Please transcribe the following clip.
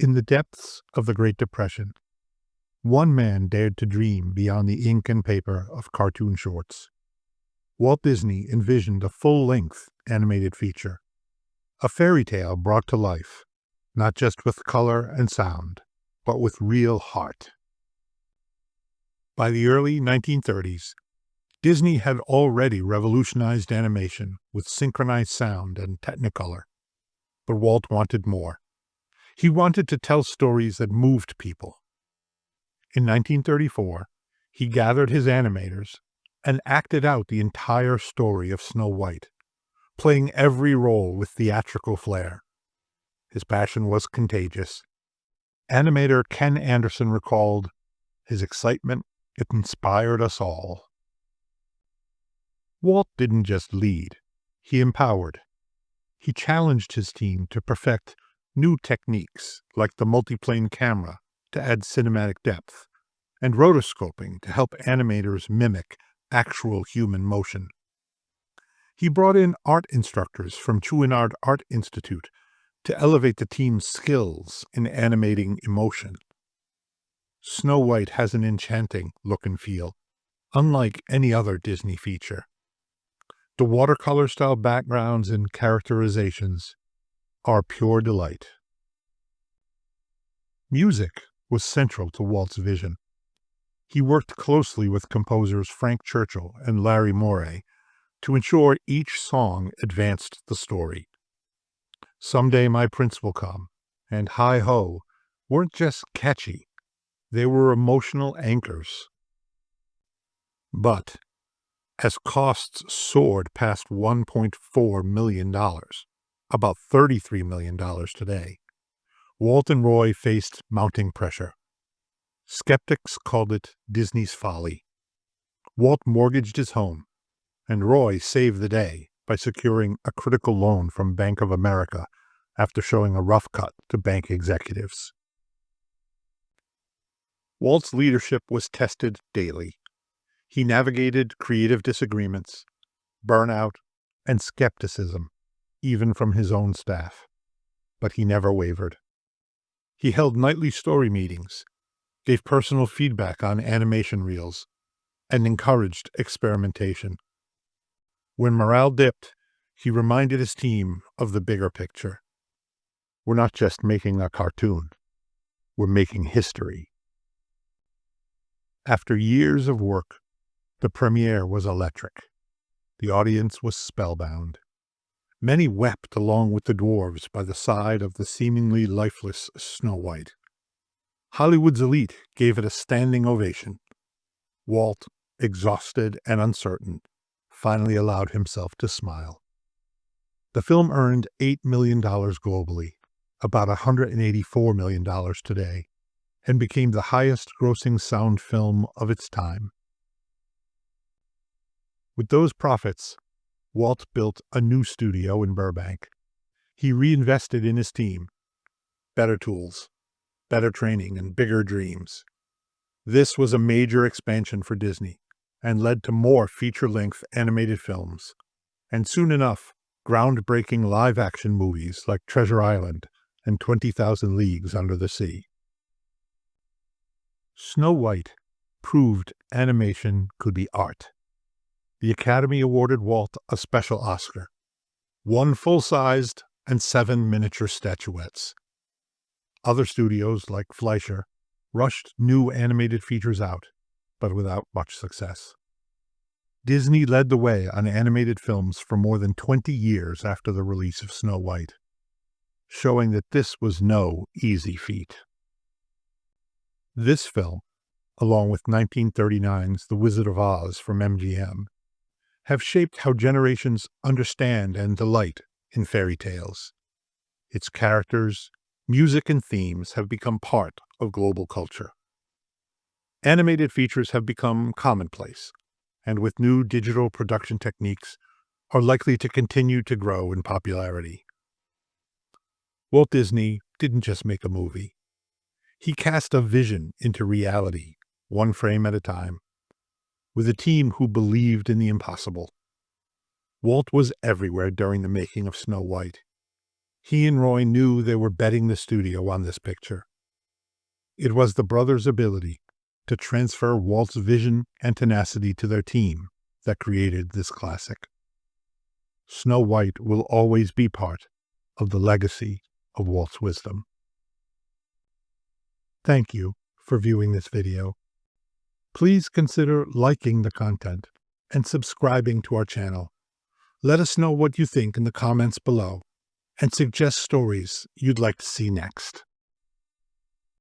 In the depths of the Great Depression, one man dared to dream beyond the ink and paper of cartoon shorts. Walt Disney envisioned a full-length animated feature, a fairy tale brought to life, not just with color and sound, but with real heart. By the early 1930s, Disney had already revolutionized animation with synchronized sound and Technicolor. But Walt wanted more. He wanted to tell stories that moved people. In 1934, he gathered his animators and acted out the entire story of Snow White, playing every role with theatrical flair. His passion was contagious. Animator Ken Anderson recalled, "His excitement, it inspired us all." Walt didn't just lead, he empowered. He challenged his team to perfect new techniques like the multiplane camera to add cinematic depth, and rotoscoping to help animators mimic actual human motion. He brought in art instructors from Chouinard Art Institute to elevate the team's skills in animating emotion. Snow White has an enchanting look and feel, unlike any other Disney feature. The watercolor-style backgrounds and characterizations are pure delight. Music was central to Walt's vision. He worked closely with composers Frank Churchill and Larry Morey to ensure each song advanced the story. "Someday My Prince Will Come" and "Hi Ho" weren't just catchy, they were emotional anchors. But as costs soared past $1.4 million, about $33 million today, Walt and Roy faced mounting pressure. Skeptics called it Disney's folly. Walt mortgaged his home, and Roy saved the day by securing a critical loan from Bank of America after showing a rough cut to bank executives. Walt's leadership was tested daily. He navigated creative disagreements, burnout, and skepticism, even from his own staff. But he never wavered. He held nightly story meetings, gave personal feedback on animation reels, and encouraged experimentation. When morale dipped, he reminded his team of the bigger picture. We're not just making a cartoon, we're making history. After years of work, the premiere was electric. The audience was spellbound. Many wept along with the dwarves by the side of the seemingly lifeless Snow White. Hollywood's elite gave it a standing ovation. Walt, exhausted and uncertain, finally allowed himself to smile. The film earned $8 million globally, about $184 million today, and became the highest-grossing sound film of its time. With those profits, Walt built a new studio in Burbank. He reinvested in his team. Better tools, better training, and bigger dreams. This was a major expansion for Disney and led to more feature-length animated films, and soon enough, groundbreaking live-action movies like Treasure Island and 20,000 Leagues Under the Sea. Snow White proved animation could be art. The Academy awarded Walt a special Oscar, 1 full-sized and 7 miniature statuettes. Other studios, like Fleischer, rushed new animated features out, but without much success. Disney led the way on animated films for more than 20 years after the release of Snow White, showing that this was no easy feat. This film, along with 1939's The Wizard of Oz from MGM, have shaped how generations understand and delight in fairy tales. Its characters, music, and themes have become part of global culture. Animated features have become commonplace, and with new digital production techniques, are likely to continue to grow in popularity. Walt Disney didn't just make a movie. He cast a vision into reality, one frame at a time, with a team who believed in the impossible. Walt was everywhere during the making of Snow White. He and Roy knew they were betting the studio on this picture. It was the brothers' ability to transfer Walt's vision and tenacity to their team that created this classic. Snow White will always be part of the legacy of Walt's wisdom. Thank you for viewing this video. Please consider liking the content and subscribing to our channel. Let us know what you think in the comments below and suggest stories you'd like to see next.